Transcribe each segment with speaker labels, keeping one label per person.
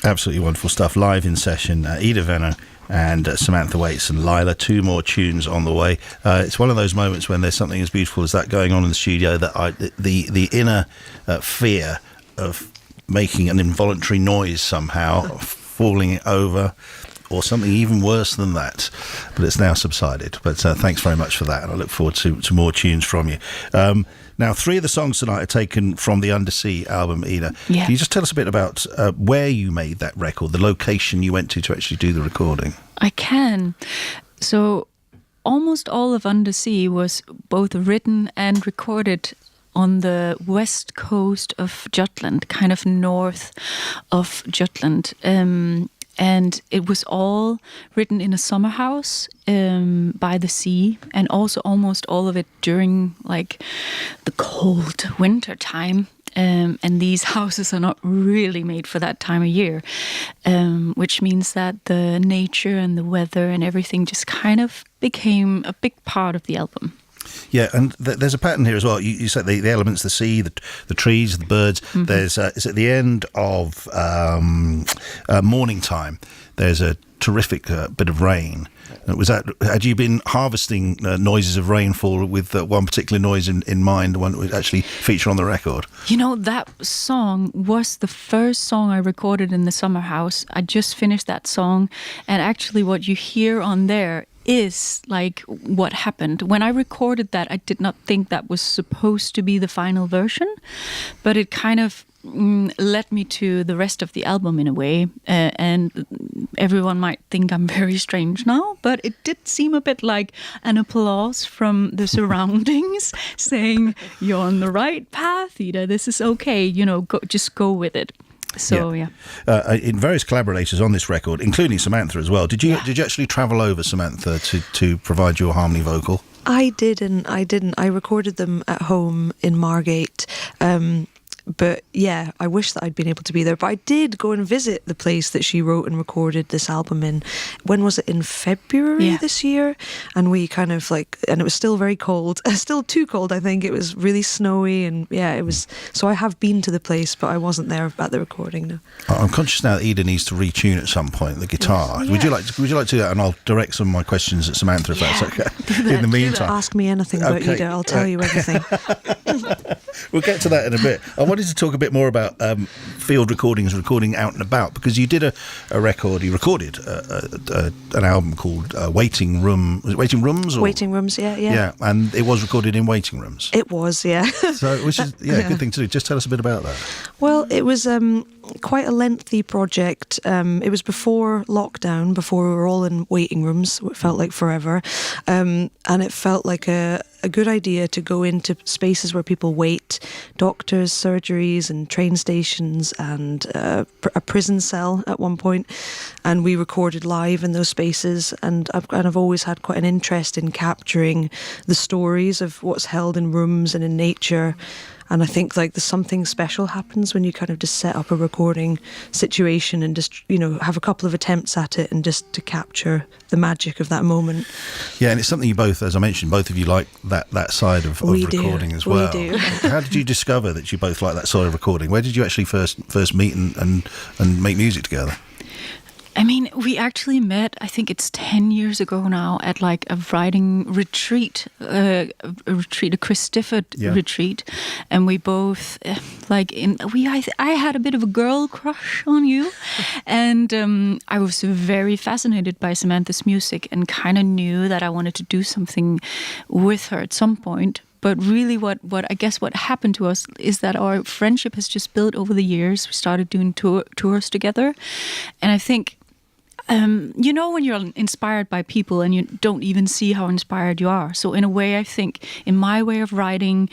Speaker 1: Absolutely wonderful stuff. Live in session, Ida Wenøe and Samantha Whates and Lila. 2 more tunes on the way. It's one of those moments when there's something as beautiful as that going on in the studio that the inner fear of making an involuntary noise somehow, falling over, or something even worse than that. But it's now subsided. But thanks very much for that, and I look forward to more tunes from you. Now, 3 of the songs tonight are taken from the Undersea album, Ida.
Speaker 2: Yeah.
Speaker 1: Can you just tell us a bit about where you made that record, the location you went to actually do the recording?
Speaker 2: I can. So almost all of Undersea was both written and recorded on the west coast of Jutland, kind of north of Jutland. And it was all written in a summer house by the sea, and also almost all of it during like the cold winter time. And these houses are not really made for that time of year, which means that the nature and the weather and everything just kind of became a big part of the album.
Speaker 1: Yeah, and there's a pattern here as well. You said the elements, the sea, the trees, the birds. Mm-hmm. There's it's at the end of morning time. There's a terrific bit of rain. Had you been harvesting noises of rainfall with one particular noise in mind, one that would actually feature on the record?
Speaker 2: You know, that song was the first song I recorded in the summer house. I just finished that song, and actually what you hear on there is like what happened. When I recorded that, I did not think that was supposed to be the final version, but it kind of led me to the rest of the album in a way, and everyone might think I'm very strange now, but it did seem a bit like an applause from the surroundings saying, you're on the right path, Ida, this is okay, you know, just go with it. So yeah.
Speaker 1: In various collaborators on this record, including Samantha as well. Did you actually travel over, Samantha, to provide your harmony vocal?
Speaker 3: I didn't. I recorded them at home in Margate. But yeah, I wish that I'd been able to be there. But I did go and visit the place that she wrote and recorded this album in. When was it? In February this year? And we kind of and it was still very cold. Still too cold, I think. It was really snowy, and yeah, it was. So I have been to the place, but I wasn't there at the recording. No.
Speaker 1: I'm conscious now that Ida needs to retune at some point the guitar. Yes. Would you like to do that? And I'll direct some of my questions at Samantha if that's okay. In the meantime,
Speaker 3: ask me anything about Ida. I'll tell you everything.
Speaker 1: We'll get to that in a bit. I wanted to talk a bit more about field recordings, recording out and about, because you did a record. You recorded an album called Waiting Room. Was it Waiting Rooms? Or?
Speaker 3: Waiting Rooms, yeah.
Speaker 1: Yeah, and it was recorded in waiting rooms.
Speaker 3: It was, yeah.
Speaker 1: So, which is a good thing to do. Just tell us a bit about that.
Speaker 3: Well, it was quite a lengthy project. It was before lockdown, before we were all in waiting rooms. It felt like forever, and it felt like a good idea to go into spaces where people wait, doctors, surgeries and train stations, and a prison cell at one point. And we recorded live in those spaces, and I've always had quite an interest in capturing the stories of what's held in rooms and in nature. And I think there's something special happens when you kind of just set up a recording situation and just, have a couple of attempts at it and just to capture the magic of that moment. Yeah, and it's something you both, as I mentioned, both of you like that side of recording as well. We do.
Speaker 1: How did you discover that you both like that side of recording? Where did you actually first meet and make music together?
Speaker 2: I mean, we actually met, I think it's 10 years ago now, at a writing retreat, a Chris Stifford retreat. And we both, I had a bit of a girl crush on you. And I was very fascinated by Samantha's music and kind of knew that I wanted to do something with her at some point. But really what happened to us is that our friendship has just built over the years. We started doing tours together. And I think, when you're inspired by people and you don't even see how inspired you are. So in a way, I think in my way of writing,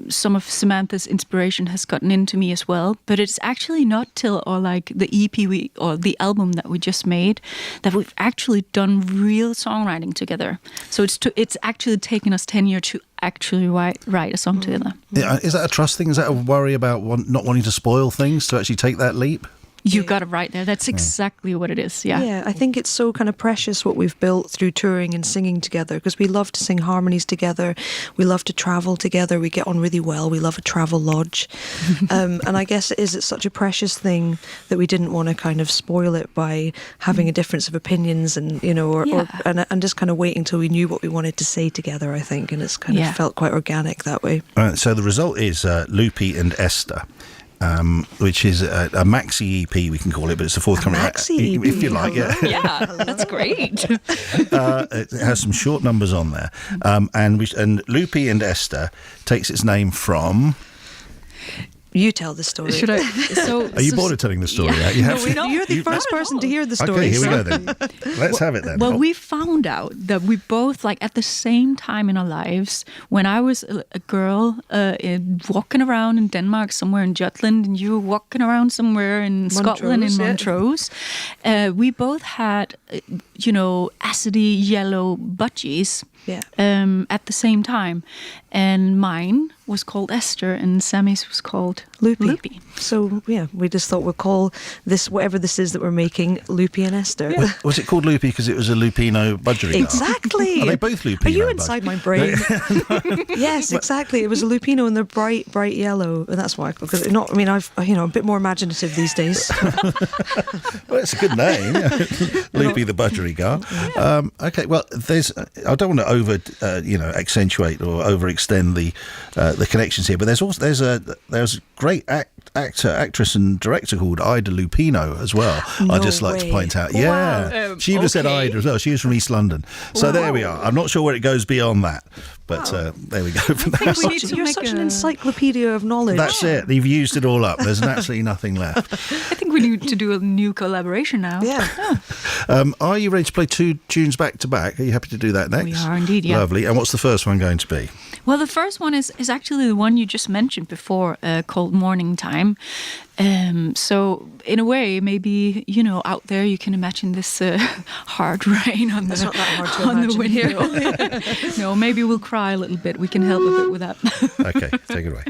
Speaker 2: some of Samantha's inspiration has gotten into me as well. But it's actually not till the EP or the album that we just made that we've actually done real songwriting together. So it's actually taken us 10 years to actually write a song together.
Speaker 1: Yeah, is that a trust thing? Is that a worry about not wanting to spoil things, to actually take that leap?
Speaker 2: You got it right there. That's exactly what it is. Yeah.
Speaker 3: Yeah, I think it's so kind of precious what we've built through touring and singing together, because we love to sing harmonies together. We love to travel together. We get on really well. We love a travel lodge. And I guess it's such a precious thing that we didn't want to kind of spoil it by having a difference of opinions and, you know, and just kind of waiting till we knew what we wanted to say together, I think. And it's kind of felt quite organic that way.
Speaker 1: So the result is Loopy and Esther. Which is a maxi EP, we can call it, but it's a forthcoming
Speaker 3: maxi EP,
Speaker 1: if you like.
Speaker 2: Yeah, that's great.
Speaker 1: It has some short numbers on there, and Loopy and Esther takes its name from.
Speaker 3: You tell the story.
Speaker 2: Should I?
Speaker 1: Are you bored of telling the story?
Speaker 2: Yeah.
Speaker 3: You're the first person to hear the story.
Speaker 1: Okay, here we go then. Let's have it then.
Speaker 2: Well, we found out that we both, like, at the same time in our lives, when I was a girl walking around in Denmark, somewhere in Jutland, and you were walking around somewhere in Scotland, in Montrose, we both had, acidy yellow budgies at the same time. And mine was called Esther, and Sammy's was called Loopy.
Speaker 3: So, we just thought we'll call this, whatever this is that we're making, Loopy and Esther.
Speaker 1: Yeah. Was it called Loopy because it was a Lupino budgery?
Speaker 3: Exactly.
Speaker 1: Are they both Lupino?
Speaker 3: Are you inside my brain? Yes, exactly. It was a Lupino and they're bright, bright yellow. And that's why, because I've, a bit more imaginative these days.
Speaker 1: Well, it's a good name. Loopy the budgerigar. Okay, well, I don't want to accentuate or overextend the connections here, but there's a great actress and director called Ida Lupino as well.
Speaker 3: No
Speaker 1: I'd just like to point out. Yeah.
Speaker 2: Wow.
Speaker 1: She would have said Ida as well. She was from East London. So there we are. I'm not sure where it goes beyond that. But there we go.
Speaker 3: You're such an encyclopedia of knowledge.
Speaker 1: That's it. You've used it all up. There's absolutely nothing left.
Speaker 2: I think we need to do a new collaboration now.
Speaker 3: Yeah.
Speaker 1: Are you ready to play 2 tunes back to back? Are you happy to do that next?
Speaker 2: We are indeed, yeah.
Speaker 1: Lovely. And what's the first one going to be?
Speaker 2: Well, the first one is actually the one you just mentioned before, called Morning Time. So in a way, maybe, out there you can imagine this hard rain on
Speaker 3: That's
Speaker 2: the,
Speaker 3: not that hard to
Speaker 2: on the
Speaker 3: imagine.
Speaker 2: window. No, maybe we'll cry a little bit. We can help a bit with that.
Speaker 1: Okay, take it away.